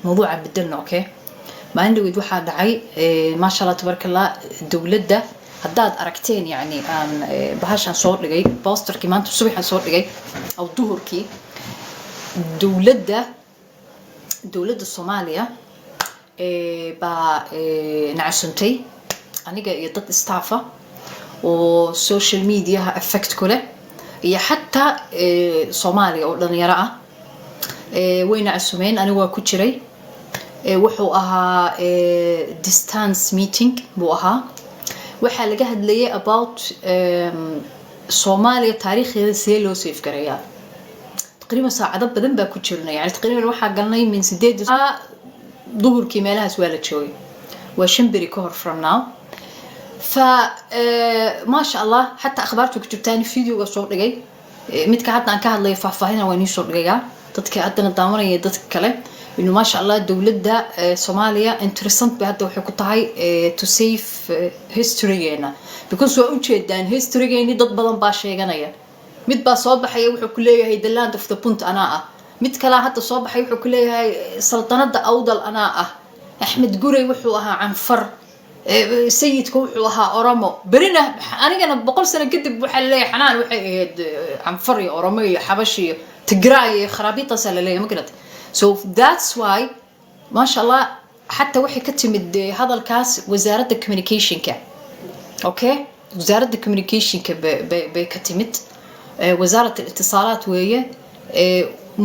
موضوع بدلنا اوكي ما عندي ود waxaa dhacay ma sha Allah tabarakallah dawladda haddaad aragteen yani aan bahashan soo dhigay posterkii maanta subaxan soo dhigay aw duhurkii dawladda Soomaaliya ba nacsuntay aniga iyo dad staff oo social media effect kule iyo hatta Soomaaliya oo dhalinyaro ah wayna casumeen aniga waa ku jiray wuxuu ahaa distance meeting buu ahaa waxa laga hadlayay about Soomaaliya taariikhdeeda sidee loo soo ifgareeyaa taqriiban saacado badan baa ku jirnay yani taqriiban waxa galnay min 8 duhurkii meelahaas waa la joogay waa shanbiri ka hor from now fa ma sha Allah hatta akhbaartu ku jirtaan fiidiyoga soo dhigay midka hadda aan ka hadlay faahfaahin waa inii soo dhigayaa dadka hadana daawanaya dadka kale inuu ma sha Allah dawladda Soomaaliya interessant ba hadda waxay ku tahay to save history-geena because waa u jeedaan history-geeni dad badan baa sheeganaya mid baa soo baxay wuxuu ku leeyahay the land of the punt anaa ah mid kale hadda soo baxay wuxuu ku leeyahay saltanada awdal anaa ah Axmed Gurey wuxuu ahaa canfar sayidku wuxuu ahaa Oromo berina anigana 100 sano kadib waxa leeyahay xanaan waxay ahayd canfar iyo Oromo iyo Xabashi iyo Tigray iyo kharaabita salaleeyahay ma garad so that's why ma sha Allah hatta waxay ka timid hadalkaas wasaaradda communication-ka okay wasaaradda communication-ka bay ka timid wasaaradda الاتصالات weeye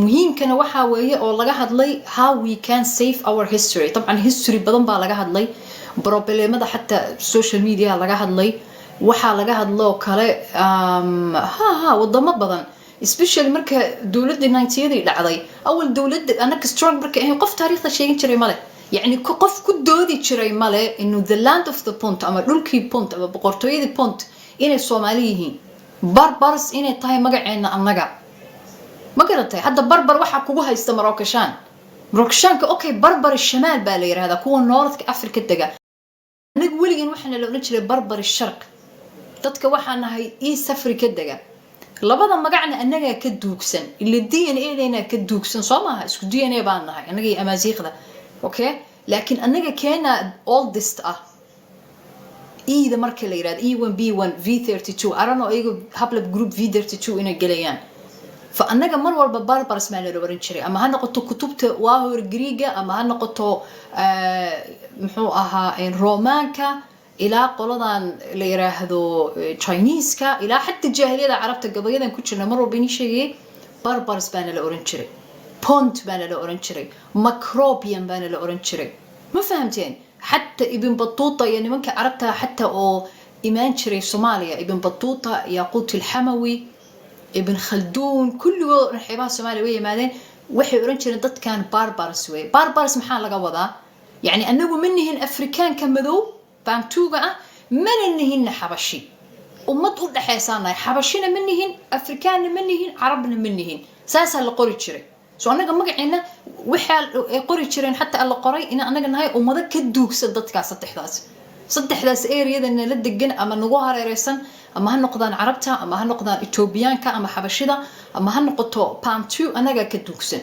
muhiimkana waxa weeye oo laga hadlay how we can save our history طبعا history badan baa laga hadlay problemada hatta social media laga hadlay waxa laga hadlo kale wadamo badan especially marka dawladda 90-yadii dhacday awal dawladda anaka strong marka ay qof taariikhda sheegin jiray male yani qof ku doodi jiray male inuu the land of the punt ama dhulkii punt ama boqortooyadii punt inay Soomaali yihiin barbars inay tahay magaceena annaga ma garatay hadda barbar waxa kugu haysta Marokashaanka okay barbar shamaal baa la yiraahdaa kuwa Northka Afrika dega anagu waligan waxaan la oran jiray barbar sharq dadka waxaan nahay East Africa dega labada magacna anaga ka duugsan ila DNA-deena ka duugsan Soomaha isku DNA baan nahay anaga iyo Amaasiiqda okay laakiin anaga keena oldest ah ida marka la yiraahdo E1B1 V32 arano ayagu hablab group V32 inay galayaan fa anaga mar walba barbars ma la oran jiray ama ha noqoto kutubta waa hor Greega ama ha noqoto muxuu ahaa Romanka ila qoladan la yiraahdo Chinese-ka ila hatta jaahiliyada carabta gabayadan ku jirna mar walba inii sheegay barbars baan la oran jiray punt baan la oran jiray macrobian baan la oran jiray ma fahamteen hatta ibn Battuta yani nimanka carabta hatta oo imaan jiray Soomaaliya ibn Battuta Yaqut al-Hamawi ibn Khaldun kulligood raxibaha Soomaaliya way yimaadeen waxay oran jireen dadkan barbars way barbars maxaa laga wadaa yani anagu manihin afrikaanka madow bantuga ah manihin Xabashi ummad u dhaxaysanay Xabashina manihin afrikaanna manihin carabna manihin saasa la qori jiray soo anaga magaceena waxa ay qori jireen hatta alla qoray in anaga nahay ummada ka duugsan dadkaas saddexdaas area-dana la degan ama nagu hareereysan ama ha noqdaan carabta ama ha noqdaan Etoobiyaanka ama Xabashida ama ha noqoto Bantu anaga ka duugsan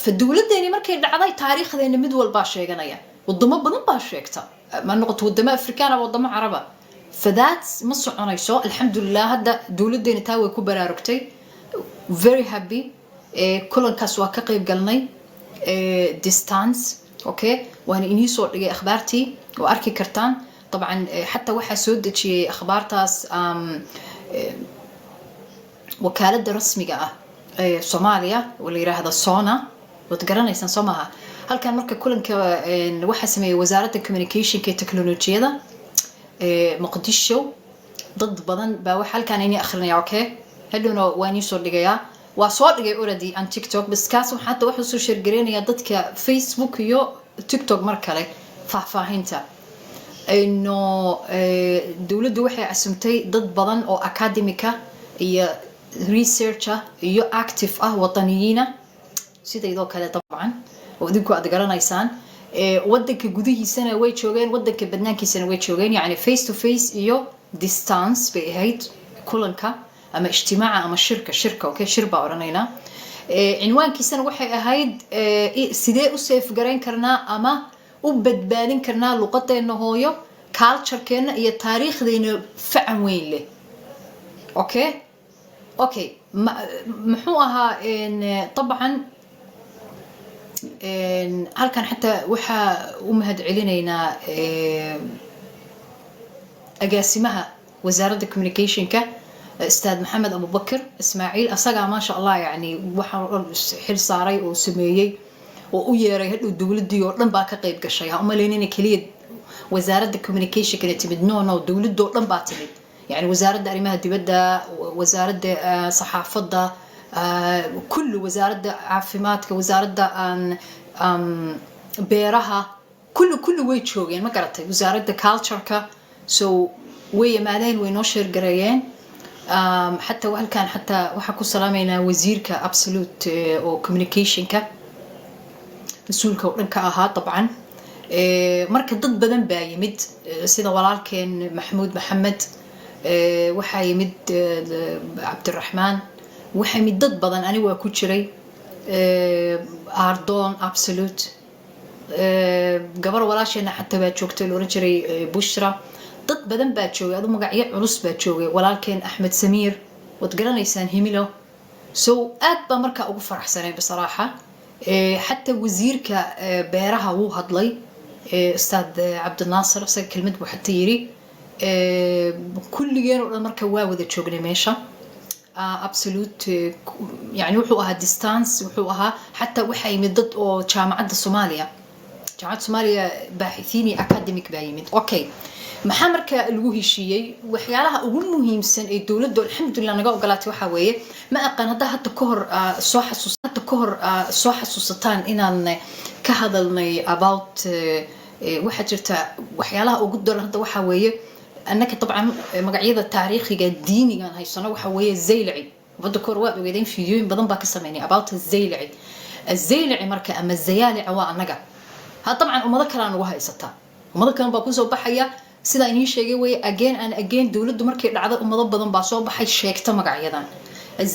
fa dawladeena markay dhacday taariikhdeena mid walba sheeganaya wadamo badan baa sheegta ma noqoto wadamo Afrikaan ama wadamo Caraba fa that's ma soconayso alxamdulillah hadda dawladeena taa way ku baraarugtay very happy kulankaas waa ka qayb galnay distance okay waana inii soo dhigay akhbaartii oo arki kartaan طبعا حتى waxa soo dajiyay akhbaartaas wakaalada rasmiga ah ee Soomaaliya oo la yiraahdo SONA wad garanaysan Soomaha halkan marka kulanka waxa sameeyay wasaaradda communication-ka iyo teknolojiyada Muqdisho dad badan baa waxa halkan inii akhrinaya okay haduna waan soo dhigayaa waa soo dhigay already on TikTok bas kaas waxa waxa soo shirgareynaya dadka Facebook iyo TikTok mar kale faahfaahinta إنه دولة waxay casumtay dad badan oo academic iyo researcher iyo active wadaniyiina sidaydoo kale طبعا oo idinku aad garanaysaan wadanka gudihiisana way joogeen wadanka badnaankiisana way joogeen yani face to face iyo distance bay ahayd kulanka ama ijtimaaca ama shirka okay shir baa oranayna cinwaankiisana waxay ahayd sidee u safe garayn karnaa ama u badbaadin karnaa luqadeena hooyo culturekeena iyo taariikhdeena facan weyn leh okay muxuu ahaa طبعا halkan xataa waxaa u mahad celinaynaa agaasimaha wasaaradda communicationka استاذ محمد ابو بكر اسماعيل اسغا ما شاء الله يعني waxaan xil saaray oo sameeyay oo u yeeray hadhow dawladii oo dhan baa ka qayb gashay ha uma leenina kaliya wasaaradda communication kana timid no dawladoo dhan baa timid يعني wasaaradda arrimaha dibadda wasaaradda saxaafadda kullu wasaaradda caafimaadka wasaaradda beeraha kullu way joogeen ma garatay wasaaradda culture-ka so way yimaadeen way noo sheer gareeyeen حتى وهالكان حتى وحكوا سلامينا وزيرك absolute أو communicationك مسؤولك ورنك طبعا مركز ضد بدن بايمد سيدا ولكن محمود محمد وحايمد عبد الرحمن وحايمد ضد بدن أنا وكوتشري أردون absolute قبر ولاشنا حتى باتشوكتل ورنشري بشرة dad badan baa joogay adu magacyo culus baa joogay walaalkeen Axmed Samiir wad garanaysaan himilo so aad baa marka ugu faraxsanay bisaraaxa hatta wasiirka beeraha wuu hadlay ustaad Cabdi Naasir asaga kelmad buu xataa yiri kulligeen oo marka waa wada joognay meesha absolute yani wuxuu ahaa distance wuxuu ahaa hatta waxa yimid dad oo jaamacadda Soomaaliya baaxithiini academic baa yimid okay maxaa marka lagu heshiiyay waxyaalaha ugu muhiimsan ee dawladda alxamdulillah naga ogolaatay waxa weeye ma aqaan hadda ka hor soo xasuusataan inaan ka hadalnay about waxa jirta waxyaalaha ugu daran hadda waxa weeye annaka طبعا magacyada taariikhiga diiniga aan haysano waxa weeye Zaylaci wada kor waa ogeedeen fiidiyooyin badan baa ka sameynay about Zaylaci marka ama Zayalaci waa annaga ha طبعا umada kale aan ugu haysataa umada kale baa ku soo baxaya sida inii sheegay way again dawladdu markay dhacdo umado badan baa soo baxay sheegta magacyadan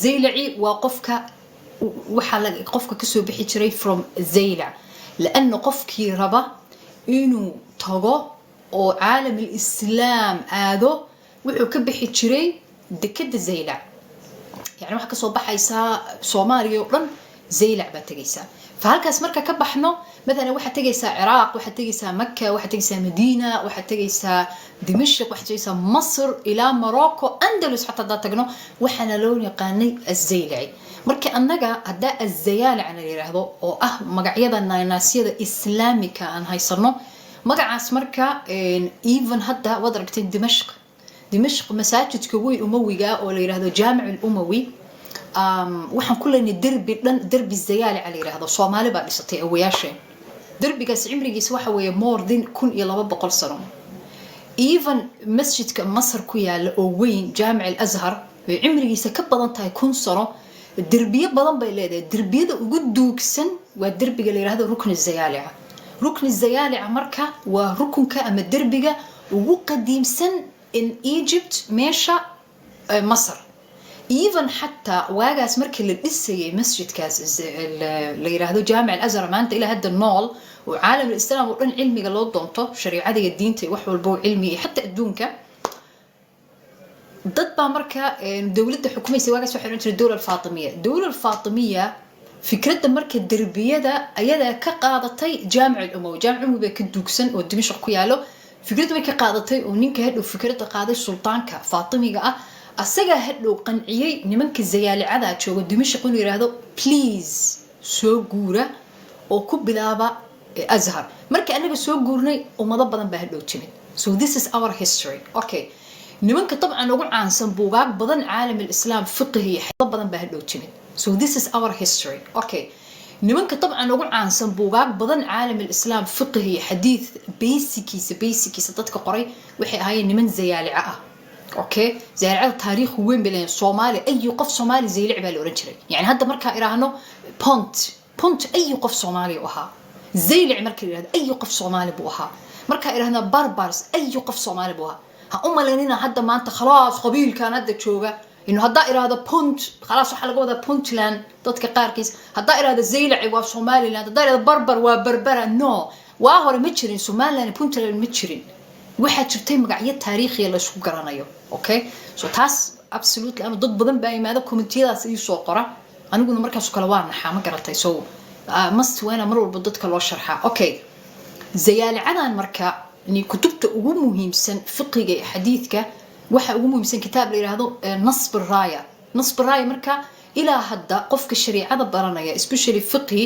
Zaylaci waa qofka ka soo bixi jiray from Zaylac laana qofkii raba inuu tago oo caalam islaam aado wuxuu ka bixi jiray dekada Zaylac يعني waxa ka soo baxaysa Soomaaliya oo dhan Zaylac baa tagaysa فهالكاس مركا كبحنا مثلا واحد تجيسا عراق واحد تجيسا مكة واحد تجيسا مدينة واحد تجيسا دمشق واحد تجيسا مصر إلى موروكو أندلس حتى دا تجنو وحنا لون يقاني الزيلعي مركا النجا أداء الزيالع عن اللي رهضو أو مقعيدا ناسية إسلامي كان هاي صرنا مقعاس مركا إيفن هدا ودركتين دمشق مساجد كوي أموي جاء ولا يرهضو جامع الأموي waxaan ku leenay darbi Zayalaci ala yiraahdo Soomaali baa dhisatay awayaasheen darbigaas cimrigiisa waxa weeye more than 1200 sano even masjidka Masar ku yaala oo weyn Jaamic al-Azhar cimrigiisa ka badan tahay 1000 sano darbiyo badan bay leedahay darbiyada ugu duugsan waa darbiga la yiraahdo rukn Zayalaci marka waa rukunka ama darbiga ugu qadiimsan in Egypt meesha Masar even حتى واجاس مركي للإسي مسجد كاس اللي يراهدو جامع الأزهر ما أنت إلى هذا النول وعالم الإسلام وقرن علمي قالوا ضمته شريعة الدين تيوحوا البو علمي حتى الدونك ضد بامريكا دولة الحكومة سواجاس وحرنت الدولة الفاطمية فكرة مركز الدربية ده أيدا كقاعدتي جامع الأموي بكدوكسن ودمشق كيالو فكرة كقاعدتي ونينك هادو فكرة قاعدة السلطان كفاطمية asaga hadhow qanciyay nimanka Zayalacada jooga Dimashq inuu yiraahdo please soo guura oo ku bilaaba Azhar markii anaga soo guurnay umada badan baa hadhow timid so this is our history okay nimanka طبعا ugu caansan buugaag badan caalam islaam fiqhi badan baa hadhow timid so this is our history okay nimanka طبعا ugu caansan buugaag badan caalam islaam fiqhi xadiis basikiisa dadka qoray waxay ahaayeen niman Zayalaca ah اوكي زي العيال تاريخ وين بين الصومالي اي قف صومالي زي لعبه الاورنجري يعني هذا مركا ايرانو بونت اي قف صومالي وها زي لعب مركا اي قف صومالي بوها مركا ايرانو باربارز اي قف صومالي بوها ها لاننا هذا ما انت خلاص قبيل كان هذا جوجا إنه هدا إرادة بونت خلاص وحلقوا هذا بونتلاند ضد كقاركيس هدا إرادة زيلع وصومالي لاند هدا إرادة بربر وبربرة نو واهر متشرين سومالي بونتلاند متشرين واحد شفتين مقعية تاريخية اللي شو قرانيو أوكي سو تاس absolutely أنا ضد بدن باي ماذا كومنتيدا سي سو قرا أنا قلنا مركز كلوان حا قرأتي سو مست وين مرور بضد كلوا شرحة أوكي زيالي عنا مركا إني كتبت أقوم مهم سن فقه حديثك waxa ugu muhiimsan kitaab la yiraahdo nasb raaya nasb raaya marka ilaa hadda qofka shariicada baranaya especially fiqhi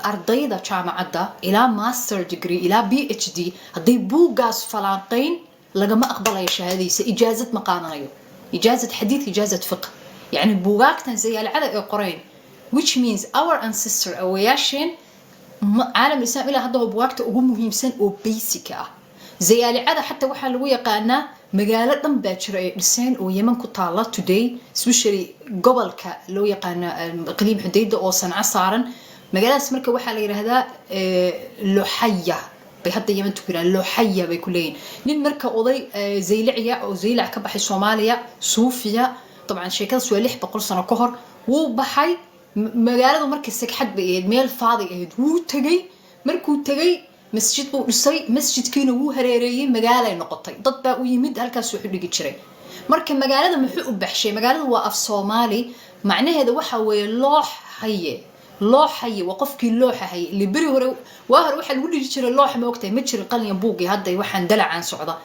ardayda jaamacada ilaa master degree ilaa PhD haday buugaas falaanqayn lagama aqbalayo shahaadaysa ijaazad ma qaadanayo ijaazad xadiith ijaazad fiqh yani buugaagtan ziyaalada ee qoreen which means our ancestor awayashin caalam islam ilaa hadda buugaagta ugu muhiimsan oo basic ah ziyaalada xataa waxa lagu yaqaanaa magaalo dhan baa jira ee dhiseen oo Yemen ku taala today especially gobolka loo yaqaano qaliim xudayda oo sanca saaran magaaladaas marka waxa la yiraahdaa Luhayya bay hadda Yemen ku jiraan Luhayya bay ku leeyihiin nin marka oday Zaylaciya oo Zaylac ka baxay Soomaaliya Suufiya طبعا sheekadaas waa 600 sano ka hor wuu baxay magaaladu markii sagxad bay ahayd meel faadi ahayd wuu tagay markuu tagay مسجد بو دسay masjidkiina wuu hareereeyay magaalay noqotay dad baa u yimid halkaas wuxuu dhigi jiray marka magaalada muxuu u baxshay magaalada waa af Soomaali macnaheedu waxa weeye loox haye waa qofkii looxa haye li bari hore waxa lagu dhigi jiray loox ma ogtay ma jirin qalin buugi hadda waxaan dalacaan socda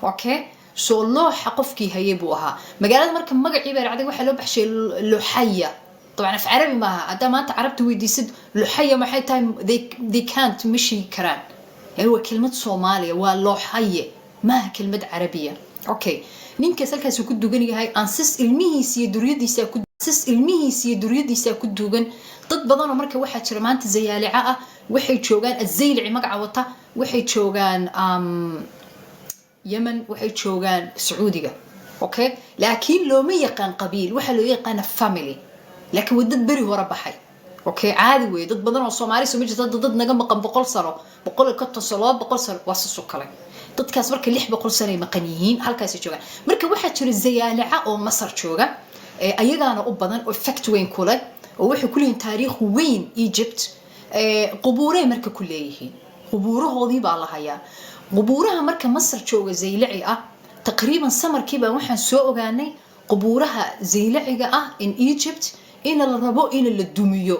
okay soo looxa qofkii haye buu ahaa magaalada marka magacii baa raacday waxa loo baxshay Luhayya طبعا في عربي ما هذا ما انت عربت ويديسد Luhayya ما حي تايم they can't مشي كران هو كلمة صومالية واللوحية ما كلمة عربية أوكي نينك سالكاس كنت دوغني هاي أنسس علمي سيدوريدي ساكد أنسس علمي سيدوريدي ساكد دوغن ضد بدنا مركا واحد شرمانت زي لعاء وحي شوغان الزيلعي مقعوطة وحي شوغان يمن وحي شوغان سعودية أوكي لكن لو ما يقان قبيل وحلو يقان فاميلي لكن ودد بري هو ربحي اوكي عادي وي dad badan oo Soomaali soo mid dad naga maqan 100 sano 100 sano 100 sano waasoo kale dadkaas marka 600 sano ay maqan yihiin halkaas ay joogaan marka waxa jira zayaalica oo Masar jooga ayagana u badan oo fact weyn kule oo waxay ku leeyihiin taariikh weyn Egypt qubuuray marka ku leeyihiin qubuurahoodii baa la hayaa qubuuraha marka Masar jooga zaylaci ah taqriiban samarkiiba waxaan soo ogaanay qubuuraha zaylaciga ah in Egypt in la rabo in la dumiyo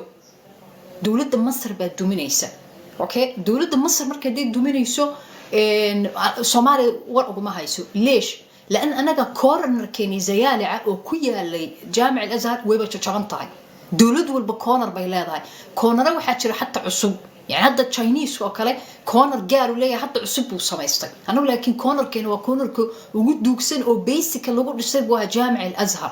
dawladda Masar baa duminaysa okay dawladda Masar marka ay duminayso Soomaaliya war ugu ma hayso leesh لأن أنا كورنر كيني زيالعة وكيالي جامع الأزهر ويبقى شغنطاي دولد والبكورنر بيلاذاي كورنر واحد شري حتى عصب يعني هذا تشاينيس وكله كورنر قالوا لي حتى عصب وسمايستي أنا لكن كورنر كانوا كورنر وجود دوكسن أو بيسك اللي قبل يسبوها جامع الأزهر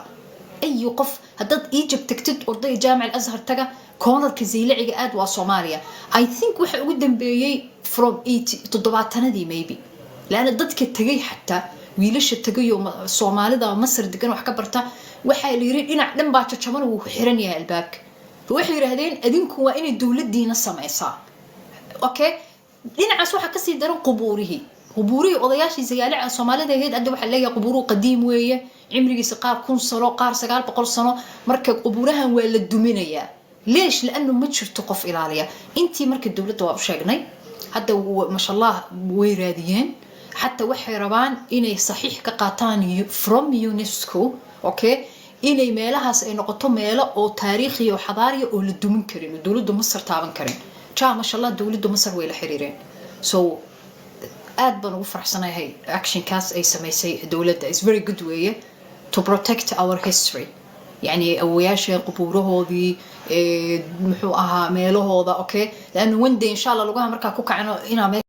أي قف هدد إيجيبت تكتب أرضي جامع الأزهر تجا كورنر كزيلعي قاد وصوماليا I think واحد قدام بيجي from 80 تضبط تنادي maybe لأن ضد كتجي حتى ويلش التجيو الصومالي ده مصر دكان وحكبرته وحيل يريد إن عدم بعد شمال وحرني الباك وحيل هذين أدينكم وإن الدولة دي نص ما يصير أوكي إن عسوا حكسي درو قبوره وضياشي زي على الصومالي ده هيد عنده حلاقي قبوره قديم ويا عمري سقار كون صلوا قار سقار بقول سنة مركب قبورها ولا الدومينية ليش لأنه متشر تقف إلى عليها أنتي مركب الدولة وابشاقني هذا ما شاء الله ويراديين حتى وحي ربان إني صحيح كقاتان from UNESCO أوكي إني ميلهاس إنه قطو ميله أو تاريخي وحضاري أو للدومين كرين ودولة مصر تابن كرين شا ما شاء الله دولة مصر ويلا حريرين so aad baan ugu faraxsanahay action kaas ay sameysay dawladda is very good way to protect our history يعني أوياش قبورهودي muxuu ahaa meelahooda okay لأنه one day إن شاء الله لقاها مركا كوكا إنا